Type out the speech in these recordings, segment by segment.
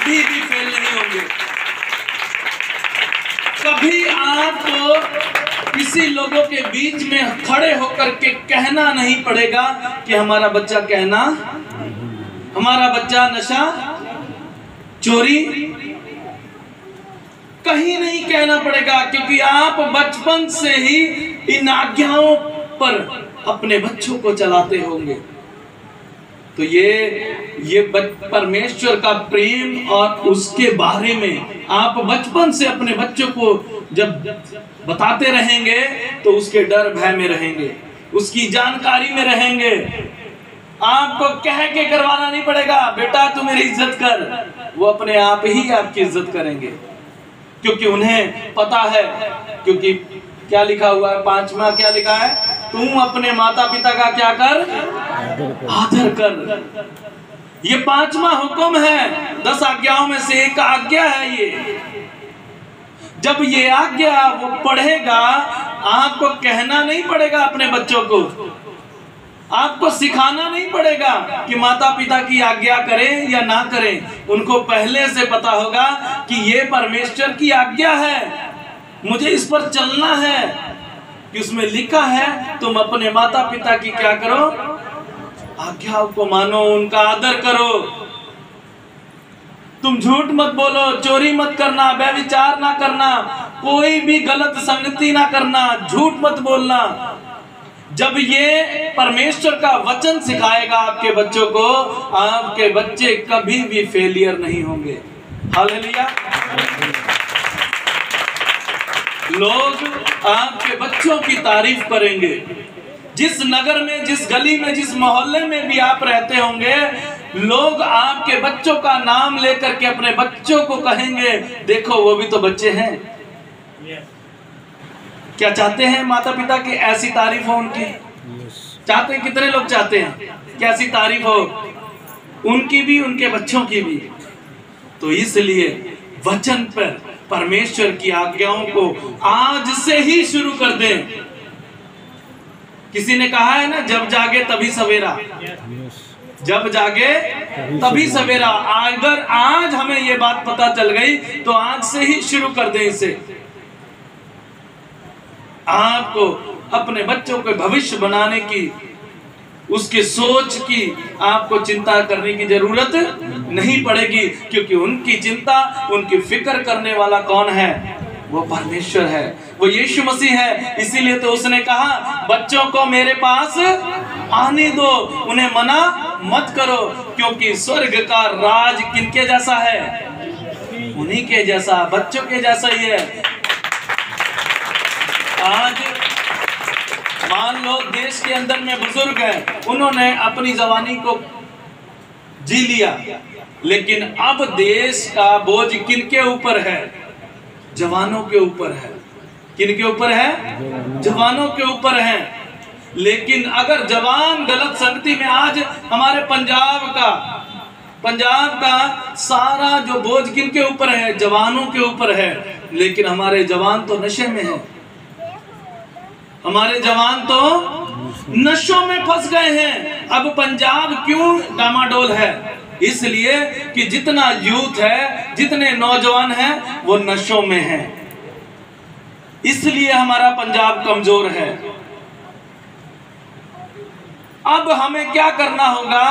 कभी भी फेल नहीं होंगे। कभी आपको किसी लोगों के बीच में खड़े होकर के कहना नहीं पड़ेगा कि हमारा बच्चा कहना, हमारा बच्चा नशा, चोरी, कहीं नहीं कहना पड़ेगा, क्योंकि आप बचपन से ही इन आज्ञाओं पर अपने बच्चों को चलाते होंगे। तो ये परमेश्वर का प्रेम और उसके बारे में आप बचपन से अपने बच्चों को जब बताते रहेंगे तो उसके डर भय में रहेंगे, उसकी जानकारी में रहेंगे। आपको कह के करवाना नहीं पड़ेगा, बेटा तू मेरी इज्जत कर, वो अपने आप ही आपकी इज्जत करेंगे, क्योंकि उन्हें पता है। क्योंकि क्या लिखा हुआ है, 5वां क्या लिखा है, तुम अपने माता पिता का क्या कर, आदर कर। ये 5वां हुक्म है, 10 आज्ञाओं में से एक आज्ञा है ये। जब ये आज्ञा वो पढ़ेगा, आपको कहना नहीं पड़ेगा अपने बच्चों को, आपको सिखाना नहीं पड़ेगा कि माता पिता की आज्ञा करें या ना करें। उनको पहले से पता होगा कि ये परमेश्वर की आज्ञा है, मुझे इस पर चलना है, कि उसमें लिखा है तुम अपने माता पिता की क्या करो, आज्ञाओं को मानो, उनका आदर करो। तुम झूठ मत बोलो, चोरी मत करना, व्यभिचार ना करना, कोई भी गलत संगति ना करना, झूठ मत बोलना। जब ये परमेश्वर का वचन सिखाएगा आपके बच्चों को, आपके बच्चे कभी भी फेलियर नहीं होंगे। हालेलुया। लोग आपके बच्चों की तारीफ करेंगे। जिस नगर में, जिस गली में, जिस मोहल्ले में भी आप रहते होंगे, लोग आपके बच्चों का नाम लेकर के अपने बच्चों को कहेंगे, देखो वो भी तो बच्चे हैं। क्या चाहते हैं माता पिता की ऐसी तारीफ हो उनकी? चाहते हैं, कितने लोग चाहते हैं कि ऐसी तारीफ हो उनकी भी, उनके बच्चों की भी। तो इसलिए वचन पर परमेश्वर की आज्ञाओं को आज से ही शुरू कर दें। किसी ने कहा है ना, जब जागे तभी सवेरा, जब जागे तभी सवेरा। अगर आज हमें ये बात पता चल गई तो आज से ही शुरू कर दें इसे। आपको अपने बच्चों के भविष्य बनाने की, उसके सोच की आपको चिंता करने की जरूरत नहीं पड़ेगी, क्योंकि उनकी चिंता, उनकी फिक्र करने वाला कौन है? वो परमेश्वर है, वो यीशु मसीह है। इसीलिए तो उसने कहा, बच्चों को मेरे पास आने दो, उन्हें मना मत करो, क्योंकि स्वर्ग का राज किनके जैसा है? उन्हीं के जैसा, बच्चों के जैसा ही है। आज मान लो देश के अंदर में बुजुर्ग हैं, उन्होंने अपनी जवानी को जी लिया, लेकिन अब देश का बोझ किनके ऊपर है? जवानों के ऊपर है। किनके ऊपर है? जवानों के ऊपर है। लेकिन अगर जवान गलत संगति में, आज हमारे पंजाब का सारा जो बोझ किनके ऊपर है? जवानों के ऊपर है। लेकिन हमारे जवान तो नशे में है, हमारे जवान तो नशों में फंस गए हैं। अब पंजाब क्यों डामाडोल है? इसलिए कि जितना यूथ है, जितने नौजवान हैं, वो नशों में हैं। इसलिए हमारा पंजाब कमजोर है। अब हमें क्या करना होगा?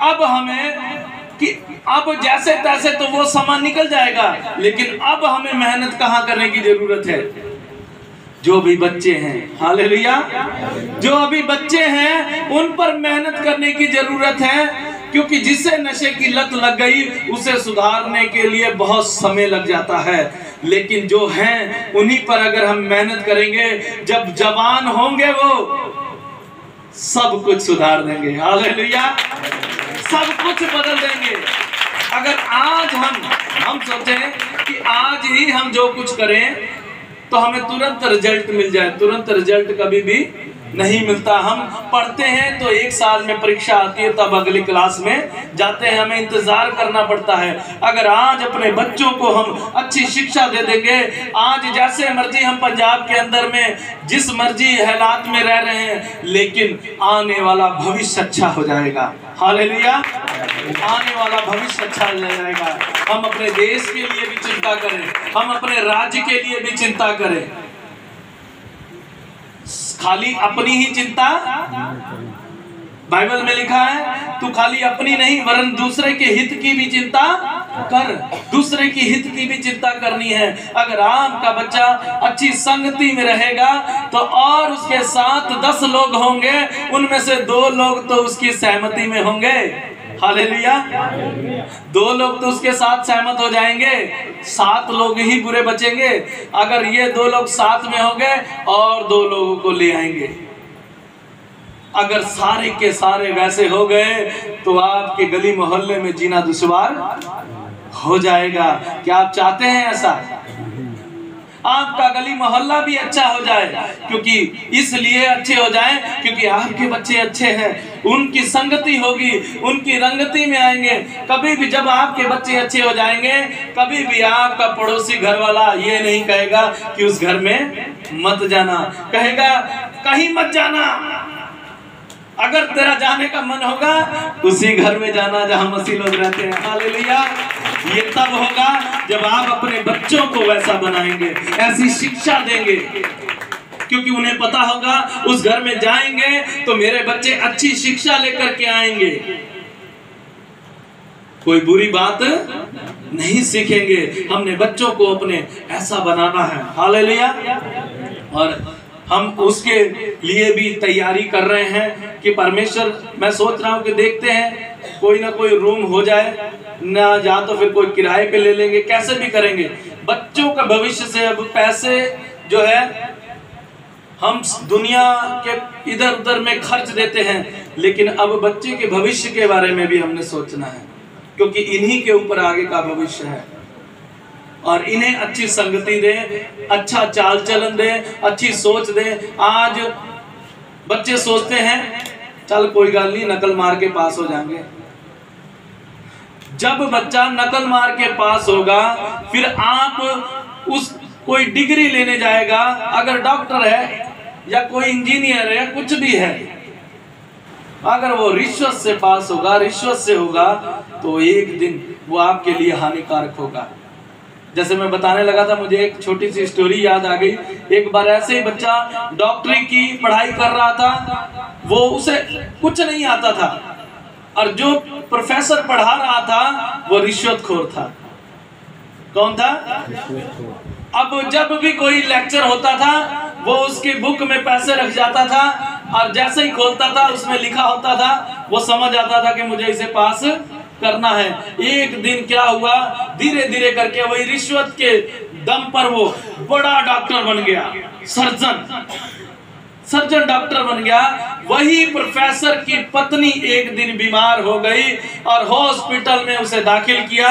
अब हमें कि अब जैसे तैसे तो वो समय निकल जाएगा, लेकिन अब हमें मेहनत कहाँ करने की जरूरत है? जो भी बच्चे हैं, हालेलुया, जो अभी बच्चे हैं उन पर मेहनत करने की जरूरत है, क्योंकि जिसे नशे की लत लग गई उसे सुधारने के लिए बहुत समय लग जाता है। लेकिन जो हैं उन्हीं पर अगर हम मेहनत करेंगे, जब जवान होंगे वो सब कुछ सुधार देंगे। हालेलुया, सब कुछ बदल देंगे। अगर आज हम सोचें कि आज ही हम जो कुछ करें तो हमें तुरंत रिजल्ट मिल जाए, तुरंत रिजल्ट कभी भी नहीं मिलता। हम पढ़ते हैं तो एक साल में परीक्षा आती है, तब अगली क्लास में जाते हैं, हमें इंतजार करना पड़ता है। अगर आज अपने बच्चों को हम अच्छी शिक्षा दे देंगे, आज जैसे मर्जी हम पंजाब के अंदर में जिस मर्जी हालात में रह रहे हैं, लेकिन आने वाला भविष्य अच्छा हो जाएगा। हालेलुया, आने वाला भविष्य अच्छा हो जाएगा। हम अपने देश के लिए भी चिंता करें, हम अपने राज्य के लिए भी चिंता करें। खाली अपनी ही चिंता, बाइबल में लिखा है, तू खाली अपनी नहीं वरन दूसरे के हित की भी चिंता कर। दूसरे की हित की भी चिंता करनी है। अगर आपका बच्चा अच्छी संगति में रहेगा तो और उसके साथ 10 लोग होंगे, उनमें से 2 लोग तो उसकी सहमति में होंगे। हालेलुया, 2 लोग तो उसके साथ सहमत हो जाएंगे, 7 लोग ही बुरे बचेंगे। अगर ये 2 लोग साथ में होंगे और 2 लोगों को ले आएंगे। अगर सारे के सारे वैसे हो गए तो आपके गली मोहल्ले में जीना दुश्वार हो जाएगा। क्या आप चाहते हैं ऐसा? आपका गली मोहल्ला भी अच्छा हो जाए, क्योंकि इसलिए अच्छे हो जाएं क्योंकि आपके बच्चे अच्छे हैं, उनकी संगति होगी, उनकी रंगति में आएंगे। कभी भी जब आपके बच्चे अच्छे हो जाएंगे, कभी भी आपका पड़ोसी घर वाला ये नहीं कहेगा कि उस घर में मत जाना, कहेगा कहीं मत जाना। अगर तेरा जाने का मन होगा उसी घर में जाना जहां मसीह लोग रहते हैं। हालेलुया, ये तब होगा जब आप अपने बच्चों को वैसा बनाएंगे, ऐसी शिक्षा देंगे, क्योंकि उन्हें पता होगा उस घर में जाएंगे तो मेरे बच्चे अच्छी शिक्षा लेकर के आएंगे, कोई बुरी बात नहीं सीखेंगे। हमने बच्चों को अपने ऐसा बनाना है। हालेलुया, और हम उसके लिए भी तैयारी कर रहे हैं कि परमेश्वर, मैं सोच रहा हूं कि देखते हैं कोई ना कोई रूम हो जाए ना, या तो फिर कोई किराए पे ले लेंगे, कैसे भी करेंगे। बच्चों का भविष्य से अब पैसे जो है हम दुनिया के इधर उधर में खर्च देते हैं, लेकिन अब बच्चे के भविष्य के बारे में भी हमने सोचना है, क्योंकि इन्हीं के ऊपर आगे का भविष्य है। और इन्हें अच्छी संगति दें, अच्छा चाल चलन दें, अच्छी सोच दें। आज बच्चे सोचते हैं चल कोई गल नहीं, नकल मार के पास हो जाएंगे। जब बच्चा नकल मार के पास होगा, फिर आप उस कोई डिग्री लेने जाएगा, अगर डॉक्टर है या कोई इंजीनियर है, कुछ भी है, अगर वो रिश्वत से पास होगा, रिश्वत से होगा, तो एक दिन वो आपके लिए हानिकारक होगा। जैसे मैं बताने लगा था, मुझे एक छोटी सी स्टोरी याद आ गई। एक बार ऐसे ही बच्चा डॉक्टरी की पढ़ाई कर रहा था, वो उसे कुछ नहीं आता था, और जो प्रोफेसर पढ़ा रहा था वो रिश्वतखोर था। कौन था? अब जब भी कोई लेक्चर होता था वो उसकी बुक में पैसे रख जाता था, और जैसे ही खोलता था उसमें लिखा होता था, वो समझ आता था कि मुझे इसे पास करना है। एक दिन क्या हुआ, धीरे धीरे करके वही रिश्वत के दम पर वो बड़ा डॉक्टर बन गया, सर्जन डॉक्टर बन गया। वही प्रोफेसर की पत्नी एक दिन बीमार हो गई और हॉस्पिटल में उसे दाखिल किया,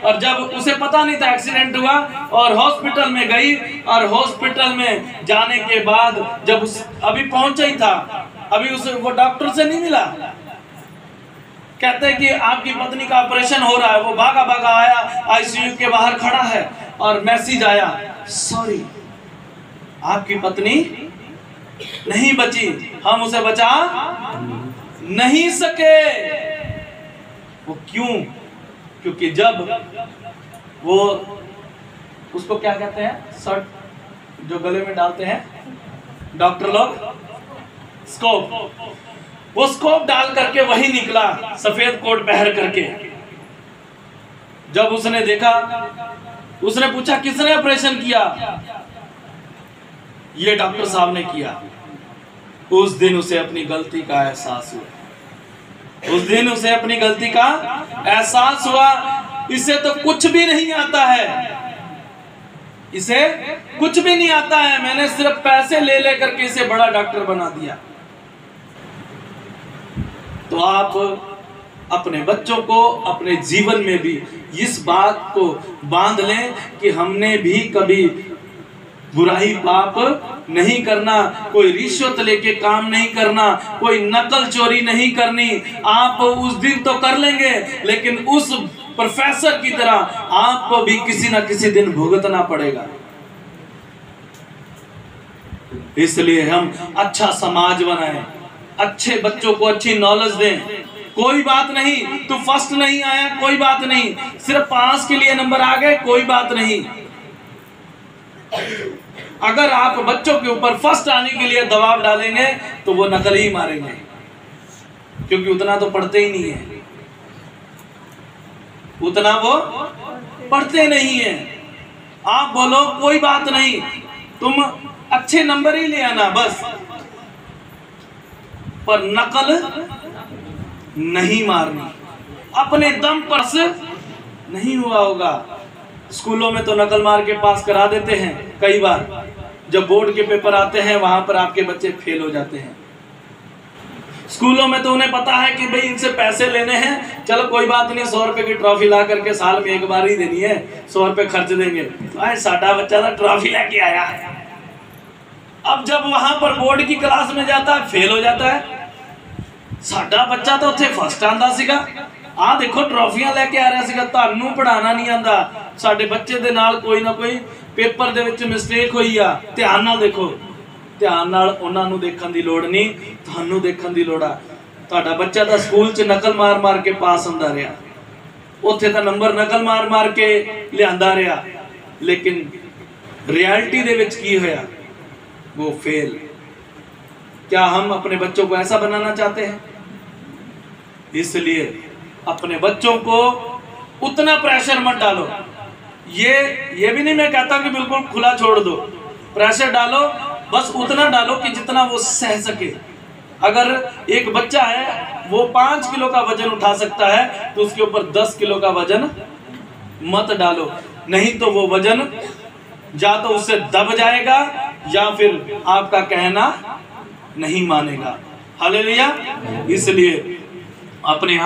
और जब उसे पता नहीं था एक्सीडेंट हुआ, और हॉस्पिटल में गई, और हॉस्पिटल में जाने के बाद जब अभी पहुंचा ही था, अभी उसे वो डॉक्टर से नहीं मिला। कहते हैं कि आपकी पत्नी का ऑपरेशन हो रहा है। वो भागा भागा आया, आईसीयू के बाहर खड़ा है, और मैसेज आया, सॉरी आपकी पत्नी नहीं बची, हम उसे बचा नहीं सके। वो क्यों? क्योंकि जब वो उसको क्या कहते हैं, शर्ट जो गले में डालते हैं डॉक्टर लोग, स्कोप, वो स्कोप डाल करके वही निकला सफेद कोट पहन करके। जब उसने देखा, उसने पूछा किसने ऑपरेशन किया? ये डॉक्टर साहब ने किया। उस दिन उसे अपनी गलती का एहसास हुआ, उस दिन उसे अपनी गलती का एहसास हुआ। इसे तो कुछ भी नहीं आता है, इसे कुछ भी नहीं आता है, मैंने सिर्फ पैसे ले लेकर के इसे बड़ा डॉक्टर बना दिया। तो आप अपने बच्चों को अपने जीवन में भी इस बात को बांध लें कि हमने भी कभी बुराई पाप नहीं करना, कोई रिश्वत लेके काम नहीं करना, कोई नकल चोरी नहीं करनी। आप उस दिन तो कर लेंगे, लेकिन उस प्रोफेसर की तरह आपको भी किसी ना किसी दिन भुगतना पड़ेगा। इसलिए हम अच्छा समाज बनाएं, अच्छे बच्चों को अच्छी नॉलेज दें। कोई बात नहीं, तू फर्स्ट नहीं आया कोई बात नहीं, सिर्फ पास के लिए नंबर आ गए कोई बात नहीं। अगर आप बच्चों के ऊपर फर्स्ट आने के लिए दबाव डालेंगे तो वो नकल ही मारेंगे, क्योंकि उतना तो पढ़ते ही नहीं है, उतना वो पढ़ते नहीं है। आप बोलो कोई बात नहीं, तुम अच्छे नंबर ही ले आना बस, पर नकल नहीं मारनी, अपने दम पर से नहीं हुआ होगा। स्कूलों में तो नकल मार के पास करा देते हैं, कई बार जब बोर्ड के पेपर आते हैं वहां पर आपके बच्चे फेल हो जाते हैं। स्कूलों में तो उन्हें पता है कि भाई इनसे पैसे लेने हैं, चलो कोई बात नहीं, 100 रुपए की ट्रॉफी ला करके साल में एक बार ही देनी है, 100 रुपए खर्च देंगे, तो साडा बच्चा तो ट्रॉफी लेके आया है। अब जब वहां पर बोर्ड की क्लास में जाता है फेल हो जाता है। साडा बच्चा तो उत्थे फर्स्ट आंदा सीगा, आ देखो ट्रॉफियां लेके आ रहा सीगा, तानू पढ़ाना नहीं आंदा। साडे बच्चे दे नाल कोई ना कोई पेपर दे विच मिस्टेक हुई आ, ध्यान नाल देखो, ध्यान नाल उन्हां नूं देखण दी लोड़ नहीं, तुहानू देखण दी लोड़ आ। तुहाडा बच्चा तां स्कूल च नकल मार मार के पास हुंदा रहा, उत्थे तां नंबर नकल मार मार के लिआंदा रहा, लेकिन रियलिटी दे विच की होया, वो फेल। क्या हम अपने बच्चों को ऐसा बनाना चाहते हैं? इसलिए अपने बच्चों को उतना प्रेशर मत डालो। ये भी नहीं मैं कहता कि बिल्कुल खुला छोड़ दो, प्रेशर डालो, बस उतना डालो कि जितना वो सह सके। अगर एक बच्चा है वो 5 किलो का वजन उठा सकता है तो उसके ऊपर 10 किलो का वजन मत डालो, नहीं तो वो वजन या तो उससे दब जाएगा या फिर आपका कहना नहीं मानेगा। हालेलुया। इसलिए अपने